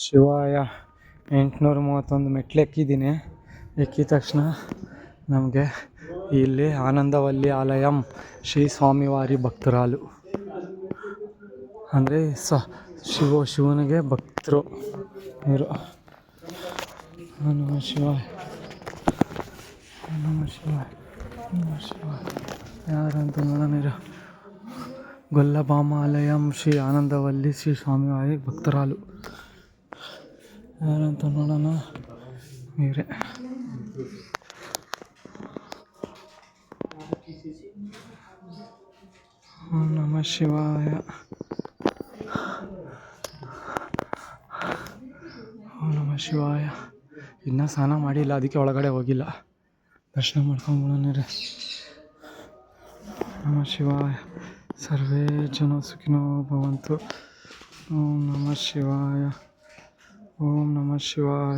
ಶಿವಾಯ 831 ಮೆಟ್ಲು ಎಕ್ಕಿದ್ದೀನಿ. ಎಕ್ಕಿದ ತಕ್ಷಣ ನಮಗೆ ಇಲ್ಲಿ ಆನಂದವಲ್ಲಿ ಆಲಯಂ ಶ್ರೀ ಸ್ವಾಮಿವಾರಿ ಭಕ್ತರಾಲು ಅಂದರೆ ಶಿವನಿಗೆ ಭಕ್ತರು ಇವರು. ನಮಃ ಶಿವಾಯ, ನಮಃ ಶಿವಾಯ, ನಮಃ ಶಿವಾಯ. ಯಾರಂತ ನೋಡೋಣ. ಗೊಲ್ಲಭಾಮಾಲಯಂ ಶ್ರೀ ಆನಂದವಲ್ಲಿ ಶ್ರೀ ಸ್ವಾಮಿವಾರಿ ಭಕ್ತರಾಲು. ಯಾರಂತ ನೋಡೋಣ. ಇವರೇ. ಓಂ ನಮಃ ಶಿವಾಯ, ಓಂ ನಮಃ ಶಿವಾಯ. ಇನ್ನೂ ಸ್ನಾನ ಮಾಡಿಲ್ಲ, ಅದಕ್ಕೆ ಒಳಗಡೆ ಹೋಗಿಲ್ಲ. ದರ್ಶನ ಮಾಡ್ಕೊಂಡ್ಬಿಡೋಣ. ನಮಃ ಶಿವಾಯ. ಸರ್ವೇ ಜನ ಸುಖಿನೋ ಭವಂತು. ಓಂ ನಮಃ ಶಿವಾಯ, ಓಂ ನಮಃ ಶಿವಾಯ.